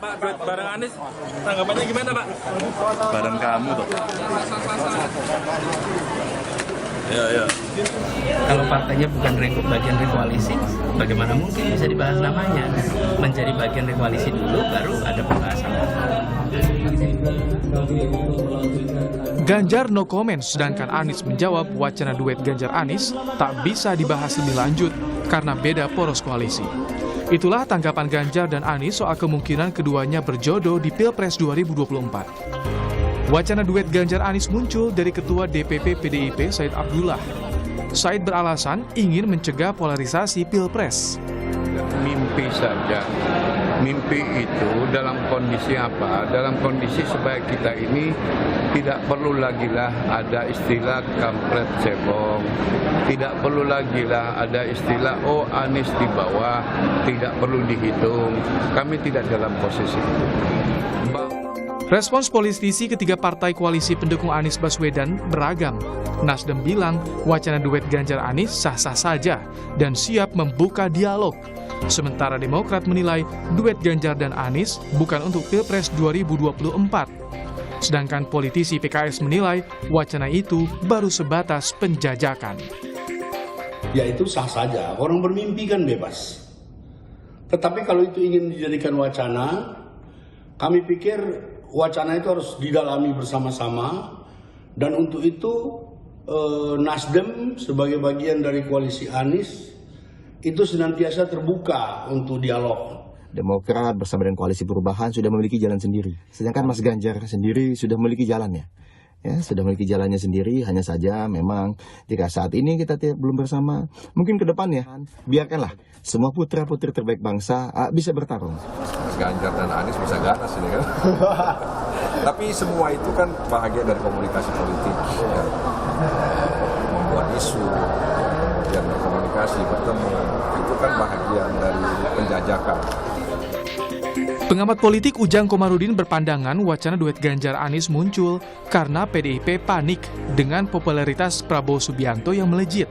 Pak, duet bareng Anies, tanggapannya gimana Pak? Bareng kamu toh. Ya. Kalau partainya bukan bagian dari koalisi, bagaimana mungkin bisa dibahas namanya? Menjadi bagian dari koalisi dulu, baru ada pembahasan. Ganjar no comment, sedangkan Anies menjawab wacana duet Ganjar-Anies tak bisa dibahas lebih lanjut karena beda poros koalisi. Itulah tanggapan Ganjar dan Anies soal kemungkinan keduanya berjodoh di Pilpres 2024. Wacana duet Ganjar-Anies muncul dari Ketua DPP PDIP Said Abdullah. Said beralasan ingin mencegah polarisasi Pilpres. Mimpi saja. Mimpi itu dalam kondisi apa? Dalam kondisi supaya kita ini tidak perlu lagi lah ada istilah kampret cebong. Tidak perlu lagi lah ada istilah Anies di bawah, tidak perlu dihitung. Kami tidak dalam posisi itu. Respons politisi ketiga partai koalisi pendukung Anies Baswedan beragam. Nasdem bilang wacana duet Ganjar-Anies sah-sah saja dan siap membuka dialog. Sementara Demokrat menilai duet Ganjar dan Anies bukan untuk Pilpres 2024. Sedangkan politisi PKS menilai wacana itu baru sebatas penjajakan. Ya itu sah saja, orang bermimpi kan bebas. Tetapi kalau itu ingin dijadikan wacana, kami pikir wacana itu harus didalami bersama-sama. Dan untuk itu Nasdem sebagai bagian dari koalisi Anies itu senantiasa terbuka untuk dialog. Demokrat bersama dengan Koalisi Perubahan sudah memiliki jalan sendiri. Sedangkan Mas Ganjar sendiri sudah memiliki jalannya. Ya, sudah memiliki jalannya sendiri, hanya saja memang jika saat ini kita belum bersama, mungkin ke depannya biarkanlah semua putra-putri terbaik bangsa bisa bertarung. Mas Ganjar dan Anies bisa ganas ini kan. Tapi semua itu kan bahagia dari komunikasi politik. Ya. Membuat isu, kemudian berkomunikasi, bertemu, itu kan bahagian dari penjajakan. Pengamat politik Ujang Komarudin berpandangan wacana duet Ganjar-Anies muncul karena PDIP panik dengan popularitas Prabowo Subianto yang melejit.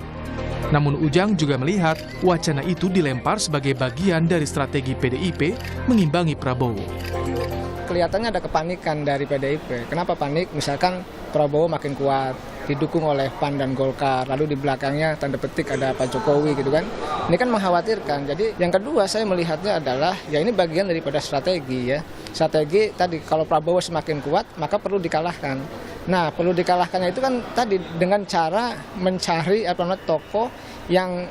Namun Ujang juga melihat wacana itu dilempar sebagai bagian dari strategi PDIP mengimbangi Prabowo. Kelihatannya ada kepanikan dari PDIP. Kenapa panik? Misalkan Prabowo makin kuat, didukung oleh PAN dan Golkar, lalu di belakangnya tanda petik ada Pak Jokowi gitu kan. Ini kan mengkhawatirkan. Jadi yang kedua saya melihatnya adalah ya ini bagian daripada strategi ya. Strategi tadi kalau Prabowo semakin kuat maka perlu dikalahkan. Nah perlu dikalahkannya itu kan tadi dengan cara mencari tokoh yang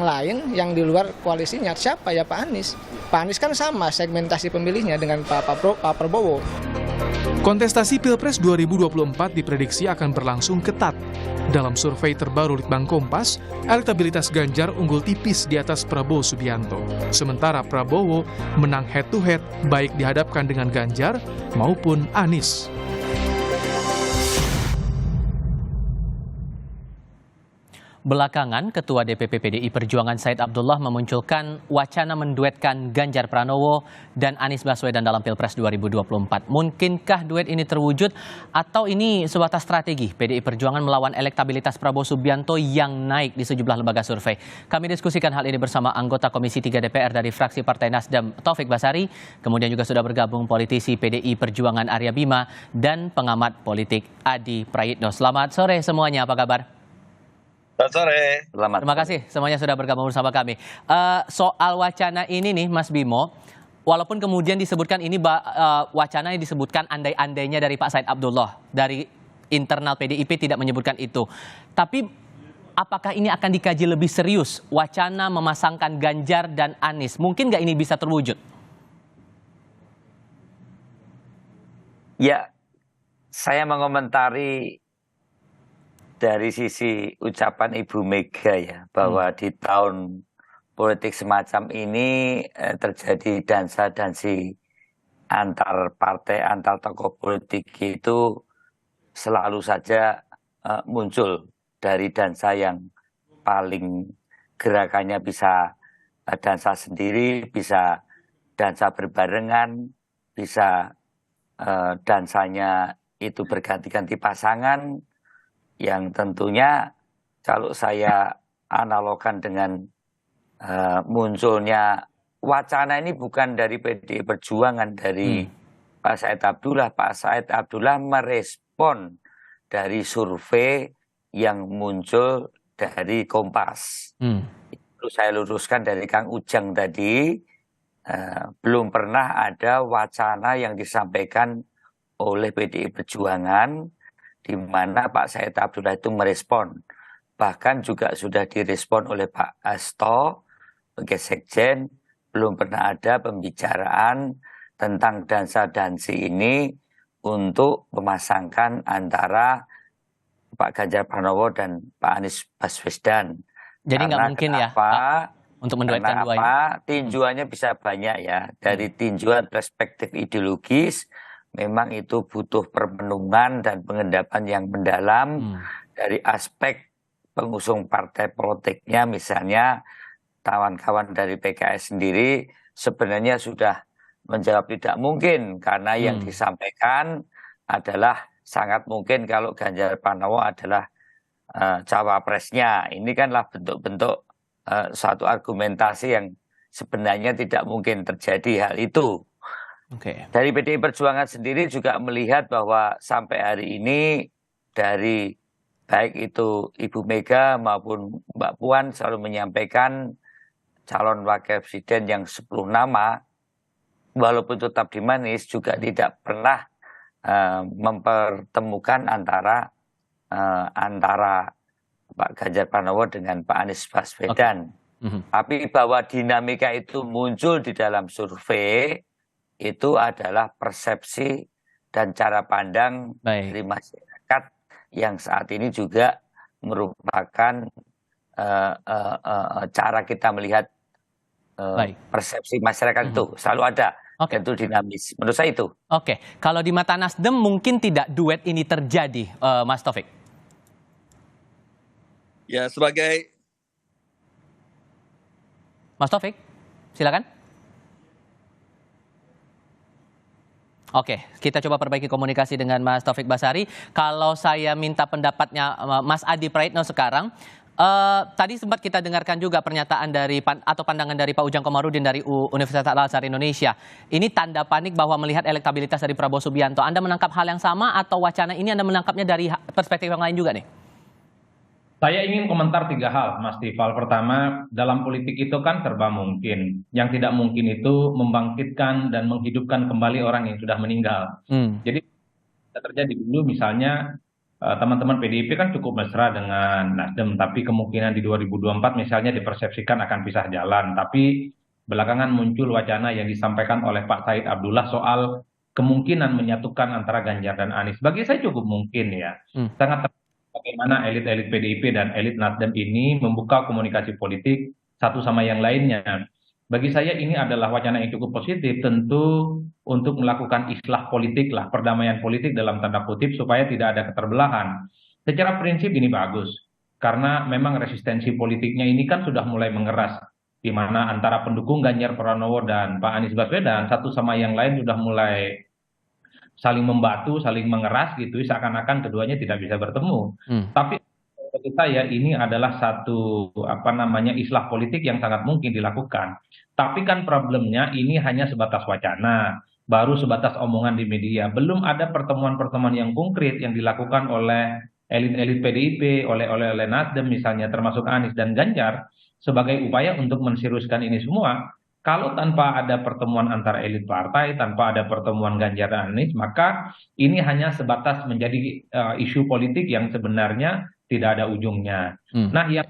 lain yang di luar koalisinya. Siapa ya Pak Anies? Pak Anies kan sama segmentasi pemilihnya dengan Pak Prabowo. Kontestasi Pilpres 2024 diprediksi akan berlangsung ketat. Dalam survei terbaru Litbang Kompas, elektabilitas Ganjar unggul tipis di atas Prabowo Subianto. Sementara Prabowo menang head-to-head baik dihadapkan dengan Ganjar maupun Anies. Belakangan, Ketua DPP PDI Perjuangan Said Abdullah memunculkan wacana menduetkan Ganjar Pranowo dan Anies Baswedan dalam Pilpres 2024. Mungkinkah duet ini terwujud atau ini sebatas strategi PDI Perjuangan melawan elektabilitas Prabowo Subianto yang naik di sejumlah lembaga survei? Kami diskusikan hal ini bersama anggota Komisi 3 DPR dari fraksi Partai Nasdem Taufik Basari, kemudian juga sudah bergabung politisi PDI Perjuangan Arya Bima dan pengamat politik Adi Prayitno. Selamat sore semuanya, apa kabar? Selamat sore. Terima kasih semuanya sudah bergabung bersama kami. Soal wacana ini nih Mas Bimo, walaupun kemudian disebutkan ini wacana yang disebutkan andai-andainya dari Pak Said Abdullah, dari internal PDIP tidak menyebutkan itu. Tapi apakah ini akan dikaji lebih serius, wacana memasangkan Ganjar dan Anies? Mungkin nggak ini bisa terwujud? Ya, saya mengomentari dari sisi ucapan Ibu Mega ya, bahwa di tahun politik semacam ini terjadi dansa-dansi antar partai, antar tokoh politik itu selalu saja muncul dari dansa yang paling gerakannya bisa dansa sendiri, bisa dansa berbarengan, bisa dansanya itu berganti-ganti pasangan, yang tentunya kalau saya analogkan dengan munculnya wacana ini bukan dari PDI Perjuangan, dari Pak Said Abdullah. Pak Said Abdullah merespon dari survei yang muncul dari Kompas. Itu saya luruskan dari Kang Ujang tadi, belum pernah ada wacana yang disampaikan oleh PDI Perjuangan di mana Pak Said Abdullah itu merespon. Bahkan juga sudah direspon oleh Pak Hasto sebagai Sekjen, belum pernah ada pembicaraan tentang dansa-dansi ini untuk memasangkan antara Pak Ganjar Pranowo dan Pak Anies Baswedan. Jadi nggak mungkin ya Pak, untuk menduetkan dua ini? Tinjuannya bisa banyak ya. Dari tinjuan perspektif ideologis, memang itu butuh permenungan dan pengendapan yang mendalam. Dari aspek pengusung partai politiknya, misalnya kawan-kawan dari PKS sendiri sebenarnya sudah menjawab tidak mungkin, karena yang disampaikan adalah sangat mungkin kalau Ganjar Pranowo adalah cawapresnya. Ini kanlah bentuk-bentuk suatu argumentasi yang sebenarnya tidak mungkin terjadi hal itu. Dari PDI Perjuangan sendiri juga melihat bahwa sampai hari ini dari baik itu Ibu Mega maupun Mbak Puan selalu menyampaikan calon wakil presiden yang 10 nama, walaupun tetap di manis, juga tidak pernah mempertemukan antara Pak Ganjar Pranowo dengan Pak Anies Baswedan. Tapi bahwa dinamika itu muncul di dalam survei, itu adalah persepsi dan cara pandang dari masyarakat yang saat ini juga merupakan cara kita melihat persepsi masyarakat itu selalu ada. Itu dinamis. Menurut saya itu. Kalau di mata Nasdem mungkin tidak duet ini terjadi, Mas Taufik? Ya, sebagai Mas Taufik, silakan. Kita coba perbaiki komunikasi dengan Mas Taufik Basari. Kalau saya minta pendapatnya Mas Adi Praitno sekarang, tadi sempat kita dengarkan juga pernyataan dari atau pandangan dari Pak Ujang Komarudin dari Universitas Al-Azhar Indonesia. Ini tanda panik bahwa melihat elektabilitas dari Prabowo Subianto. Anda menangkap hal yang sama atau wacana ini Anda menangkapnya dari perspektif yang lain juga nih? Saya ingin komentar 3 hal, Mas Tifal. Pertama, dalam politik itu kan serba mungkin. Yang tidak mungkin itu membangkitkan dan menghidupkan kembali orang yang sudah meninggal. Jadi terjadi dulu misalnya teman-teman PDIP kan cukup mesra dengan Nasdem, tapi kemungkinan di 2024 misalnya dipersepsikan akan pisah jalan. Tapi belakangan muncul wacana yang disampaikan oleh Pak Said Abdullah soal kemungkinan menyatukan antara Ganjar dan Anies. Bagi saya cukup mungkin ya. Sangat bagaimana elit-elit PDIP dan elit Nasdem ini membuka komunikasi politik satu sama yang lainnya. Bagi saya ini adalah wacana yang cukup positif, tentu untuk melakukan islah politik lah, perdamaian politik dalam tanda kutip supaya tidak ada keterbelahan. Secara prinsip ini bagus, karena memang resistensi politiknya ini kan sudah mulai mengeras, di mana antara pendukung Ganjar Pranowo dan Pak Anies Baswedan satu sama yang lain sudah mulai saling membatu, saling mengeras gitu, seakan-akan keduanya tidak bisa bertemu. Tapi bagi saya ini adalah satu islah politik yang sangat mungkin dilakukan. Tapi kan problemnya ini hanya sebatas wacana, baru sebatas omongan di media. Belum ada pertemuan-pertemuan yang konkret yang dilakukan oleh elit-elit PDIP, oleh Nasdem misalnya, termasuk Anies dan Ganjar, sebagai upaya untuk menseriuskan ini semua. Kalau tanpa ada pertemuan antara elit partai, tanpa ada pertemuan Ganjar dan Anies, maka ini hanya sebatas menjadi isu politik yang sebenarnya tidak ada ujungnya. Nah, yang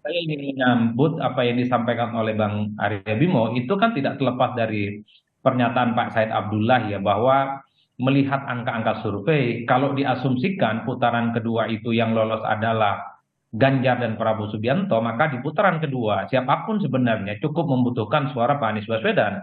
saya ingin menyambut apa yang disampaikan oleh Bang Arya Bimo, itu kan tidak terlepas dari pernyataan Pak Said Abdullah ya, bahwa melihat angka-angka survei, kalau diasumsikan putaran kedua itu yang lolos adalah Ganjar dan Prabowo Subianto, maka di putaran kedua siapapun sebenarnya cukup membutuhkan suara Pak Anies Baswedan.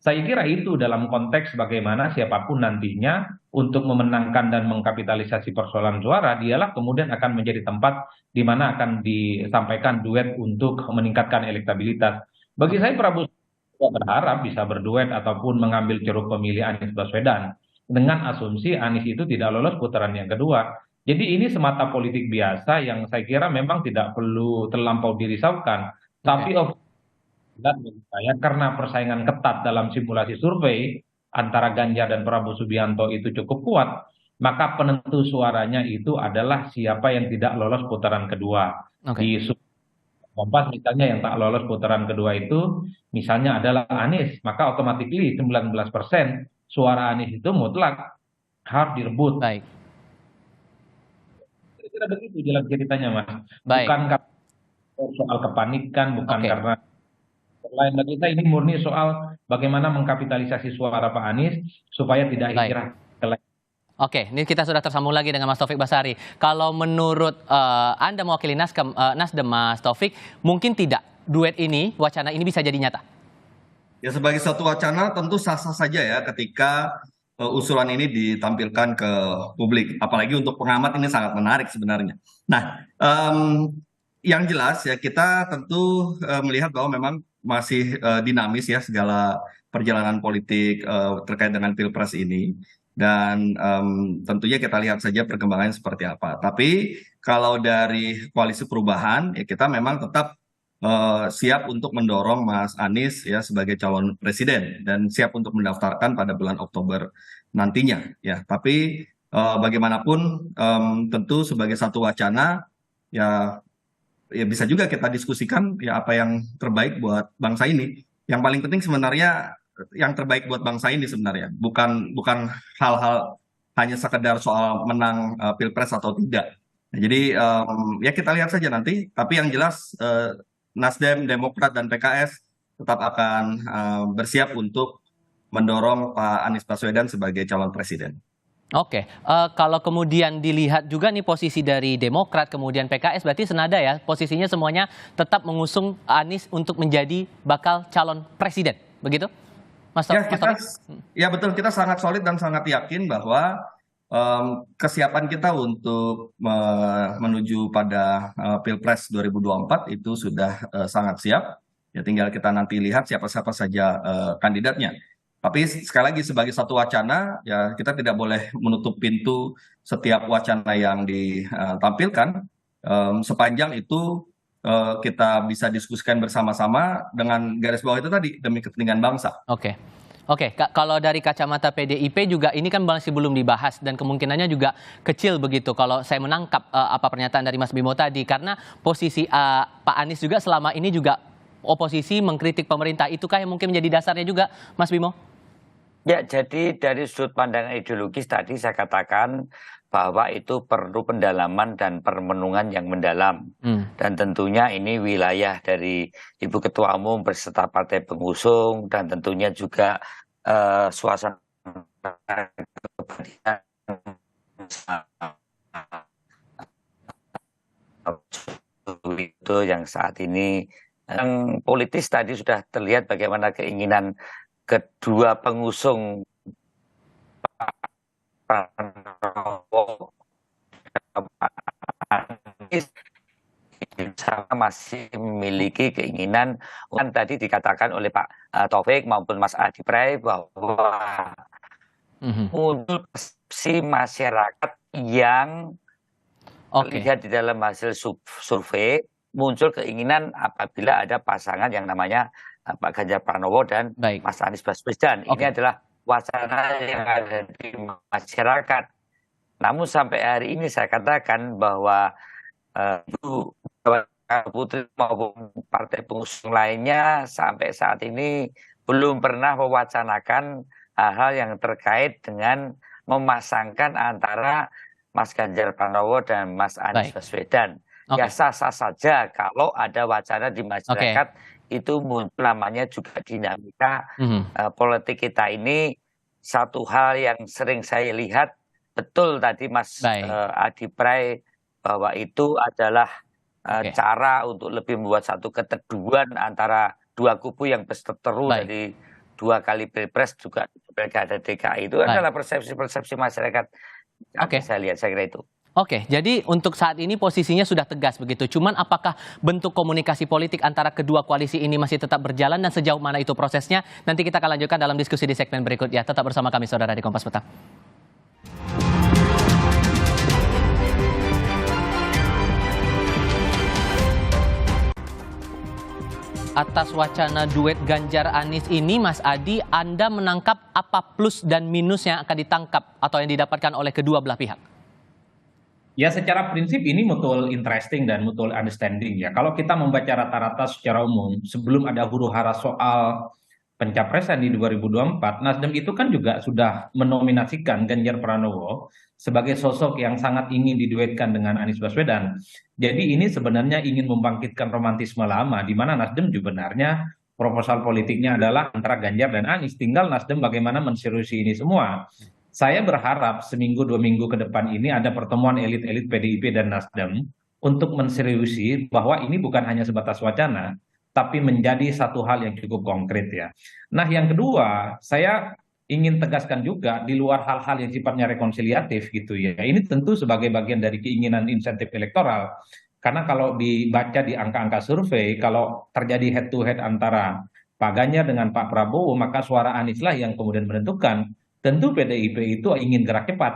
Saya kira itu dalam konteks bagaimana siapapun nantinya untuk memenangkan dan mengkapitalisasi persoalan suara, dialah kemudian akan menjadi tempat di mana akan disampaikan duet untuk meningkatkan elektabilitas. Bagi saya Prabowo berharap bisa berduet ataupun mengambil ceruk pemilih Anies Baswedan dengan asumsi Anies itu tidak lolos putaran yang kedua. Jadi ini semata politik biasa yang saya kira memang tidak perlu terlampau dirisaukan. Tapi Dan menurut saya karena persaingan ketat dalam simulasi survei antara Ganjar dan Prabowo Subianto itu cukup kuat, maka penentu suaranya itu adalah siapa yang tidak lolos putaran kedua. Di Kompas misalnya yang tak lolos putaran kedua itu misalnya adalah Anies, maka otomatis 19% suara Anies itu mutlak harus direbut. Baik. Kira-kira begitu jalan ceritanya, Mas. Baik. Bukan karena soal kepanikan, bukan karena lain lagi, ini murni soal bagaimana mengkapitalisasi suara Pak Anies supaya tidak hijrah ke lain. Oke, ini kita sudah tersambung lagi dengan Mas Taufik Basari. Kalau menurut Anda mewakili Nasdem, Mas Taufik, mungkin tidak duet ini, wacana ini bisa jadi nyata? Ya, sebagai satu wacana tentu sah-sah saja ya ketika usulan ini ditampilkan ke publik. Apalagi untuk pengamat ini sangat menarik sebenarnya. Nah, yang jelas ya kita tentu melihat bahwa memang masih dinamis ya segala perjalanan politik terkait dengan Pilpres ini. Dan tentunya kita lihat saja perkembangannya seperti apa. Tapi kalau dari koalisi perubahan, ya kita memang tetap siap untuk mendorong Mas Anies ya sebagai calon presiden dan siap untuk mendaftarkan pada bulan Oktober nantinya. Ya, tapi bagaimanapun tentu sebagai satu wacana ya bisa juga kita diskusikan ya apa yang terbaik buat bangsa ini. Yang paling penting sebenarnya yang terbaik buat bangsa ini sebenarnya bukan hal-hal hanya sekedar soal menang Pilpres atau tidak. Nah, jadi ya kita lihat saja nanti. Tapi yang jelas Nasdem, Demokrat dan PKS tetap akan bersiap untuk mendorong Pak Anies Baswedan sebagai calon presiden. Oke, kalau kemudian dilihat juga nih posisi dari Demokrat kemudian PKS berarti senada ya posisinya semuanya tetap mengusung Anies untuk menjadi bakal calon presiden, begitu? Mas ya betul, kita sangat solid dan sangat yakin bahwa kesiapan kita untuk menuju pada Pilpres 2024 itu sudah sangat siap. Ya tinggal kita nanti lihat siapa-siapa saja kandidatnya. Tapi sekali lagi sebagai satu wacana ya kita tidak boleh menutup pintu setiap wacana yang ditampilkan sepanjang itu kita bisa diskusikan bersama-sama dengan garis bawah itu tadi demi kepentingan bangsa. Oke, kalau dari kacamata PDIP juga ini kan masih belum dibahas dan kemungkinannya juga kecil begitu kalau saya menangkap apa pernyataan dari Mas Bimo tadi karena posisi Pak Anies juga selama ini juga oposisi mengkritik pemerintah, itukah yang mungkin menjadi dasarnya juga Mas Bimo? Ya, jadi dari sudut pandang ideologis tadi saya katakan bahwa itu perlu pendalaman dan permenungan yang mendalam. Dan tentunya ini wilayah dari Ibu Ketua Umum beserta partai pengusung dan tentunya juga suasana itu yang saat ini yang politis tadi sudah terlihat bagaimana keinginan kedua pengusung masih memiliki keinginan kan tadi dikatakan oleh Pak Taufik maupun Mas Adi Pray bahwa muncul persepsi masyarakat yang terlihat di dalam hasil survei muncul keinginan apabila ada pasangan yang namanya Pak Ganjar Pranowo dan Mas Anies Baswedan. Ini adalah wacana yang ada di masyarakat. Namun sampai hari ini saya katakan bahwa Ibu Putri maupun partai pengusung lainnya sampai saat ini belum pernah mewacanakan hal-hal yang terkait dengan memasangkan antara Mas Ganjar Pranowo dan Mas Anies Baswedan. Ya sah-sah saja kalau ada wacana di masyarakat itu muncul namanya juga dinamika politik kita ini. Satu hal yang sering saya lihat betul tadi Mas Adi Pray bahwa itu adalah cara untuk lebih membuat satu keteduhan antara dua kubu yang berseteru dari 2 kali Pilpres juga Pilkada DKI itu adalah persepsi-persepsi masyarakat. Saya lihat, saya kira itu. Oke, jadi untuk saat ini posisinya sudah tegas begitu. Cuman apakah bentuk komunikasi politik antara kedua koalisi ini masih tetap berjalan dan sejauh mana itu prosesnya? Nanti kita akan lanjutkan dalam diskusi di segmen berikutnya. Tetap bersama kami saudara di Kompas Petang. atas wacana duet Ganjar Anies ini, Mas Adi, Anda menangkap apa plus dan minus yang akan ditangkap atau yang didapatkan oleh kedua belah pihak? Ya, secara prinsip ini mutual interesting dan mutual understanding ya. Kalau kita membaca rata-rata secara umum, sebelum ada huru-hara soal pencapresan di 2024, Nasdem itu kan juga sudah menominasikan Ganjar Pranowo sebagai sosok yang sangat ingin diduetkan dengan Anies Baswedan. Jadi ini sebenarnya ingin membangkitkan romantisme lama, di mana Nasdem sebenarnya proposal politiknya adalah antara Ganjar dan Anies. Tinggal Nasdem bagaimana menseriusi ini semua. Saya berharap seminggu 2 minggu ke depan ini ada pertemuan elit-elit PDIP dan Nasdem untuk menseriusi bahwa ini bukan hanya sebatas wacana, tapi menjadi satu hal yang cukup konkret ya. Nah, yang kedua, saya ingin tegaskan juga di luar hal-hal yang sifatnya rekonsiliatif gitu ya. Ini tentu sebagai bagian dari keinginan insentif elektoral. Karena kalau dibaca di angka-angka survei, kalau terjadi head to head antara Pak Ganjar dengan Pak Prabowo, maka suara Anies lah yang kemudian menentukan. Tentu PDIP itu ingin gerak cepat.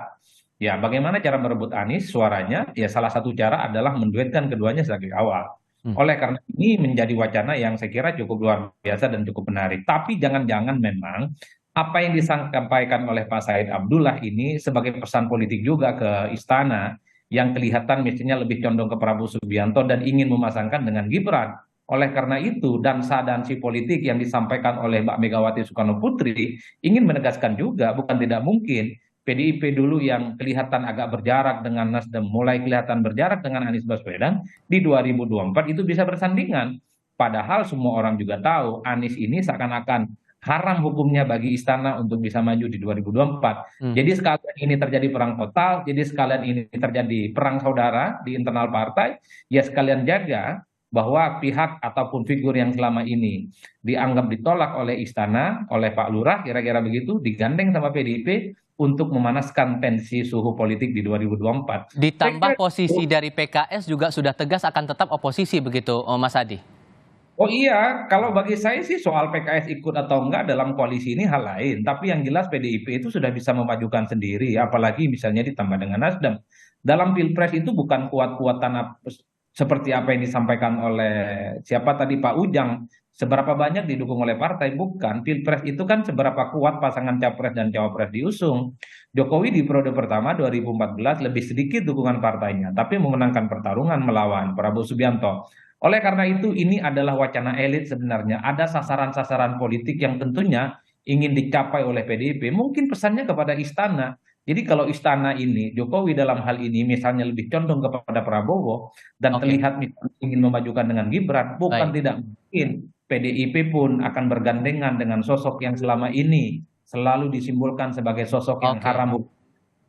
Ya, bagaimana cara merebut Anies suaranya? Ya, salah satu cara adalah menduetkan keduanya sebagai awal. Oleh karena ini menjadi wacana yang saya kira cukup luar biasa dan cukup menarik. Tapi jangan-jangan memang apa yang disampaikan oleh Pak Said Abdullah ini sebagai pesan politik juga ke istana yang kelihatan mestinya lebih condong ke Prabowo Subianto dan ingin memasangkan dengan Gibran. Oleh karena itu, dansa-dansi politik yang disampaikan oleh Mbak Megawati Soekarno Putri ingin menegaskan juga, bukan tidak mungkin, PDIP dulu yang kelihatan agak berjarak dengan Nasdem, mulai kelihatan berjarak dengan Anies Baswedan, di 2024 itu bisa bersandingan. Padahal semua orang juga tahu, Anies ini seakan-akan haram hukumnya bagi istana untuk bisa maju di 2024. Jadi sekalian ini terjadi perang total, jadi sekalian ini terjadi perang saudara di internal partai, ya sekalian jaga bahwa pihak ataupun figur yang selama ini dianggap ditolak oleh istana, oleh Pak Lurah, kira-kira begitu, digandeng sama PDIP untuk memanaskan tensi suhu politik di 2024. Ditambah posisi dari PKS juga sudah tegas akan tetap oposisi begitu, Mas Adi? Oh iya, kalau bagi saya sih soal PKS ikut atau enggak dalam koalisi ini hal lain. Tapi yang jelas PDIP itu sudah bisa memajukan sendiri, apalagi misalnya ditambah dengan Nasdem. Dalam Pilpres itu bukan kuat-kuatan seperti apa yang disampaikan oleh siapa tadi Pak Ujang, seberapa banyak didukung oleh partai, bukan. Pilpres itu kan seberapa kuat pasangan capres dan cawapres diusung. Jokowi di periode pertama 2014 lebih sedikit dukungan partainya, tapi memenangkan pertarungan melawan Prabowo Subianto. Oleh karena itu ini adalah wacana elit sebenarnya. Ada sasaran-sasaran politik yang tentunya ingin dicapai oleh PDIP. Mungkin pesannya kepada istana. Jadi kalau istana ini, Jokowi dalam hal ini misalnya lebih condong kepada Prabowo dan terlihat ingin memajukan dengan Gibran, bukan tidak mungkin PDIP pun akan bergandengan dengan sosok yang selama ini selalu disimbolkan sebagai sosok yang haram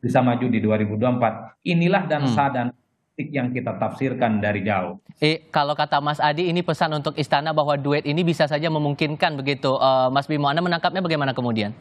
bisa maju di 2024. Inilah dansa dan yang kita tafsirkan dari jauh. Kalau kata Mas Adi, ini pesan untuk istana bahwa duet ini bisa saja memungkinkan begitu. Mas Bimo, Anda menangkapnya bagaimana kemudian?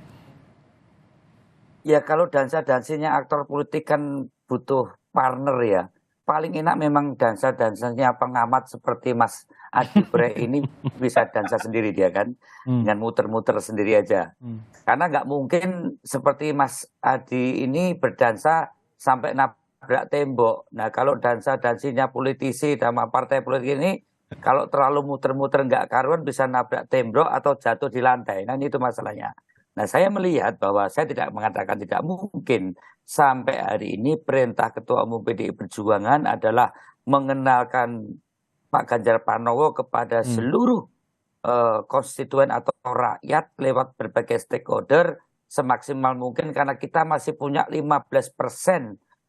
Ya kalau dansa-dansinya aktor politik kan butuh partner ya. Paling enak memang dansa-dansanya pengamat seperti Mas Adi Bre ini bisa dansa sendiri dia kan. Dengan muter-muter sendiri aja. Karena nggak mungkin seperti Mas Adi ini berdansa sampai nabrak tembok. Nah kalau dansa-dansinya politisi sama partai politik ini, kalau terlalu muter-muter nggak karuan bisa nabrak tembok atau jatuh di lantai. Nah itu masalahnya. Nah saya melihat bahwa saya tidak mengatakan tidak mungkin sampai hari ini perintah Ketua Umum PDI Perjuangan adalah mengenalkan Pak Ganjar Pranowo kepada seluruh konstituen atau rakyat lewat berbagai stakeholder semaksimal mungkin karena kita masih punya 15%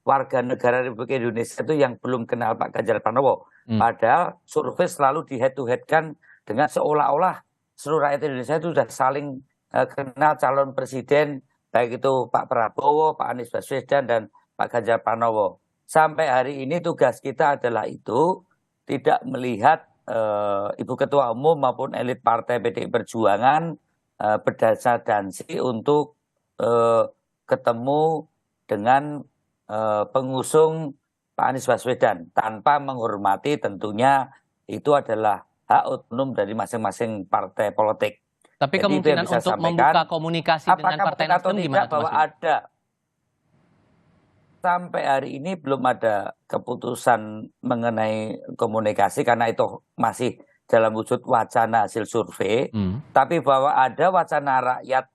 warga negara Republik Indonesia itu yang belum kenal Pak Ganjar Pranowo. Padahal survei selalu di head to head kan dengan seolah-olah seluruh rakyat Indonesia itu sudah saling kenal calon presiden, baik itu Pak Prabowo, Pak Anies Baswedan, dan Pak Ganjar Pranowo. Sampai hari ini tugas kita adalah itu, tidak melihat Ibu Ketua Umum maupun elit partai PDI Perjuangan berdansa-dansi untuk ketemu dengan pengusung Pak Anies Baswedan, tanpa menghormati tentunya itu adalah hak otonom dari masing-masing partai politik. Tapi jadi kemungkinan untuk membuka komunikasi dengan Partai Nasdem gimana? Bahwa ada sampai hari ini belum ada keputusan mengenai komunikasi karena itu masih dalam wujud wacana hasil survei, tapi bahwa ada wacana rakyat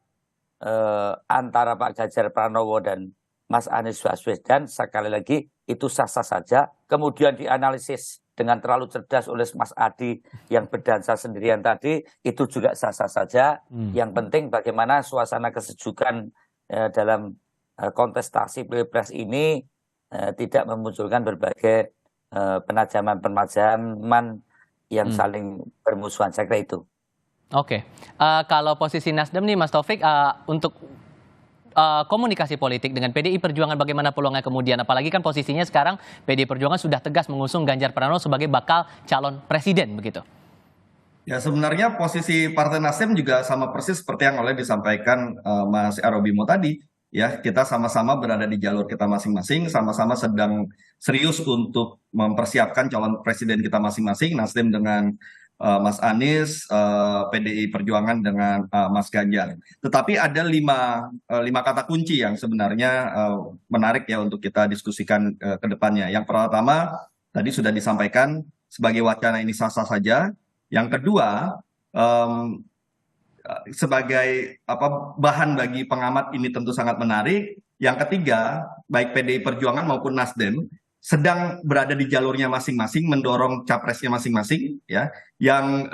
antara Pak Ganjar Pranowo dan Mas Anies Baswedan, sekali lagi itu sah-sah saja. Kemudian dianalisis dengan terlalu cerdas oleh Mas Adi yang berdansa sendirian tadi, itu juga sah-sah saja. Yang penting bagaimana suasana kesejukan dalam kontestasi Pilpres ini tidak memunculkan berbagai penajaman-penajaman yang saling bermusuhan, saya kira itu. Oke, kalau posisi Nasdem nih Mas Taufik, untuk komunikasi politik dengan PDI Perjuangan bagaimana peluangnya kemudian, apalagi kan posisinya sekarang PDI Perjuangan sudah tegas mengusung Ganjar Pranowo sebagai bakal calon presiden begitu. Ya sebenarnya posisi Partai Nasdem juga sama persis seperti yang oleh disampaikan Mas Arobimo tadi. Ya, kita sama-sama berada di jalur kita masing-masing, sama-sama sedang serius untuk mempersiapkan calon presiden kita masing-masing, Nasdem dengan Mas Anies, PDI Perjuangan dengan Mas Ganjar. Tetapi ada lima kata kunci yang sebenarnya menarik ya untuk kita diskusikan ke depannya. Yang pertama, tadi sudah disampaikan sebagai wacana ini sah-sah saja. Yang kedua, sebagai bahan bagi pengamat ini tentu sangat menarik. Yang ketiga, baik PDI Perjuangan maupun Nasdem sedang berada di jalurnya masing-masing, mendorong capresnya masing-masing. Ya, yang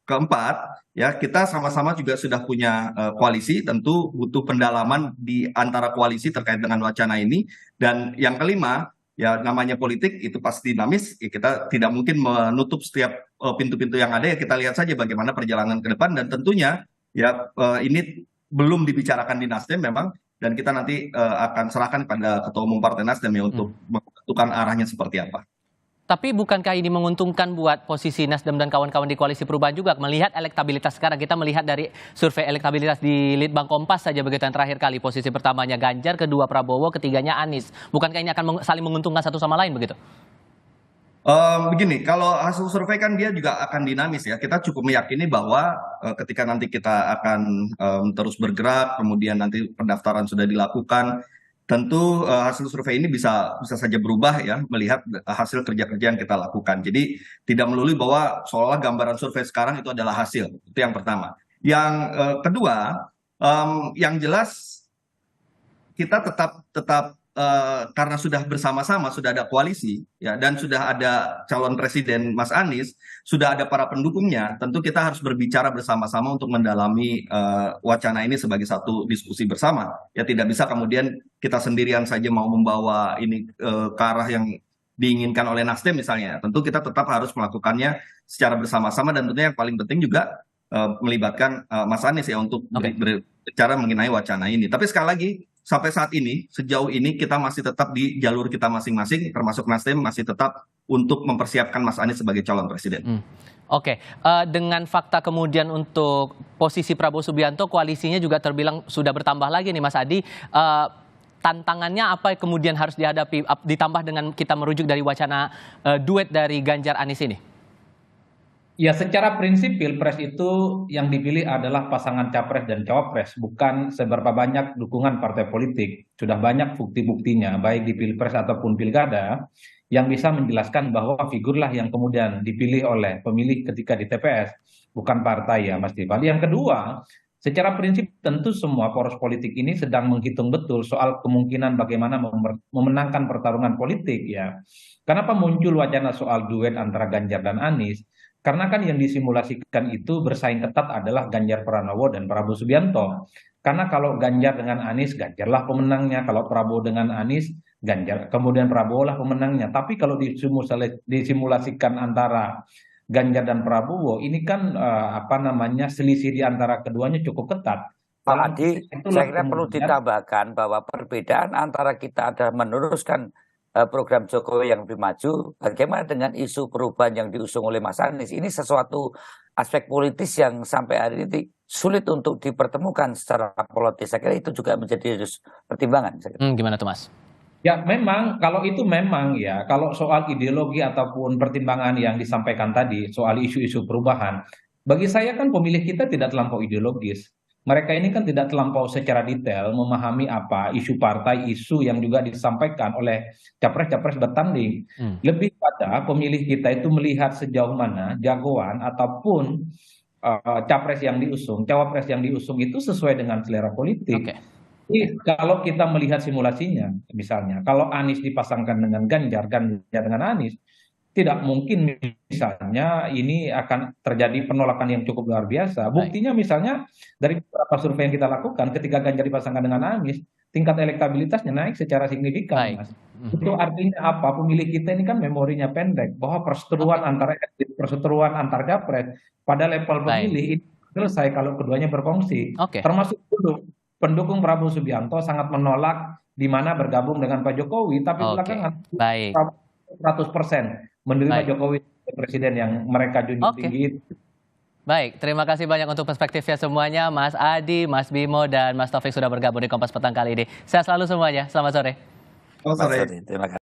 keempat, ya kita sama-sama juga sudah punya koalisi, tentu butuh pendalaman di antara koalisi terkait dengan wacana ini. Dan yang kelima, ya namanya politik itu pasti dinamis, ya, kita tidak mungkin menutup setiap pintu-pintu yang ada, ya kita lihat saja bagaimana perjalanan ke depan, dan tentunya ya ini belum dibicarakan di Nasdem memang, dan kita nanti akan serahkan pada Ketua Umum Partai Nasdem ya untuk menentukan arahnya seperti apa. Tapi bukankah ini menguntungkan buat posisi Nasdem dan kawan-kawan di Koalisi Perubahan juga? Melihat elektabilitas sekarang, kita melihat dari survei elektabilitas di Litbang Kompas saja begitu yang terakhir kali. Posisi pertamanya Ganjar, kedua Prabowo, ketiganya Anies. Bukankah ini akan saling menguntungkan satu sama lain begitu? Begini, kalau hasil survei kan dia juga akan dinamis ya. Kita cukup meyakini bahwa ketika nanti kita akan terus bergerak, kemudian nanti pendaftaran sudah dilakukan, tentu hasil survei ini bisa saja berubah ya, melihat hasil kerja-kerja yang kita lakukan. Jadi tidak melulu bahwa seolah gambaran survei sekarang itu adalah hasil. Itu yang pertama. Yang kedua, yang jelas kita tetap karena sudah bersama-sama, sudah ada koalisi ya, dan sudah ada calon presiden Mas Anies, sudah ada para pendukungnya, tentu kita harus berbicara bersama-sama untuk mendalami wacana ini sebagai satu diskusi bersama. Ya tidak bisa kemudian kita sendirian saja mau membawa ini ke arah yang diinginkan oleh Nasdem misalnya. Tentu kita tetap harus melakukannya secara bersama-sama, dan tentunya yang paling penting juga melibatkan Mas Anies ya untuk berbicara mengenai wacana ini. Tapi sekali lagi, sampai saat ini, sejauh ini kita masih tetap di jalur kita masing-masing, termasuk Nasdem masih tetap untuk mempersiapkan Mas Anies sebagai calon presiden. Oke, dengan fakta kemudian untuk posisi Prabowo Subianto, koalisinya juga terbilang sudah bertambah lagi nih Mas Adi. Tantangannya apa kemudian harus dihadapi, ditambah dengan kita merujuk dari wacana duet dari Ganjar Anies ini? Ya, secara prinsip Pilpres itu yang dipilih adalah pasangan capres dan cawapres, bukan seberapa banyak dukungan partai politik. Sudah banyak bukti-buktinya, baik di Pilpres ataupun Pilkada, yang bisa menjelaskan bahwa figurlah yang kemudian dipilih oleh pemilih ketika di TPS, bukan partai ya Mas Tifal. Yang kedua, secara prinsip tentu semua poros politik ini sedang menghitung betul soal kemungkinan bagaimana memenangkan pertarungan politik ya. Kenapa muncul wacana soal duet antara Ganjar dan Anies? Karena kan yang disimulasikan itu bersaing ketat adalah Ganjar Pranowo dan Prabowo Subianto. Karena kalau Ganjar dengan Anies, Ganjarlah pemenangnya. Kalau Prabowo dengan Anies, Ganjar. Kemudian Prabowo lah pemenangnya. Tapi kalau disimulasikan antara Ganjar dan Prabowo, ini kan selisih di antara keduanya cukup ketat. Pak Adi, saya kira perlu ditambahkan bahwa perbedaan antara kita ada meneruskan program Jokowi yang lebih maju, bagaimana dengan isu perubahan yang diusung oleh Mas Anies? Ini sesuatu aspek politis yang sampai hari ini sulit untuk dipertemukan secara politis. Saya kira itu juga menjadi pertimbangan. Gimana tuh Mas? Ya memang, kalau itu memang ya, kalau soal ideologi ataupun pertimbangan yang disampaikan tadi, soal isu-isu perubahan, bagi saya kan pemilih kita tidak terlampau ideologis. mereka ini kan tidak terlampau secara detail memahami apa isu partai, isu yang juga disampaikan oleh capres-capres bertanding. Lebih pada pemilih kita itu melihat sejauh mana jagoan ataupun capres yang diusung, cawapres yang diusung itu sesuai dengan selera politik. Jadi kalau kita melihat simulasinya, misalnya kalau Anies dipasangkan dengan Ganjar, Ganjar dengan Anies, tidak mungkin misalnya ini akan terjadi penolakan yang cukup luar biasa. Buktinya misalnya dari beberapa survei yang kita lakukan, ketika Ganjar dipasangkan dengan Anies, tingkat elektabilitasnya naik secara signifikan, Mas. Itu artinya apa? Pemilih kita ini kan memorinya pendek, bahwa perseteruan antar capres pada level pemilih itu selesai kalau keduanya berkongsi. Termasuk dulu pendukung Prabowo Subianto sangat menolak di mana bergabung dengan Pak Jokowi, tapi belakangan 100% menerima Jokowi presiden yang mereka junjung tinggi. Baik, terima kasih banyak untuk perspektifnya semuanya, Mas Adi, Mas Bimo, dan Mas Taufik sudah bergabung di Kompas Petang kali ini. Sehat selalu semuanya, selamat sore. Selamat sore. Terima kasih.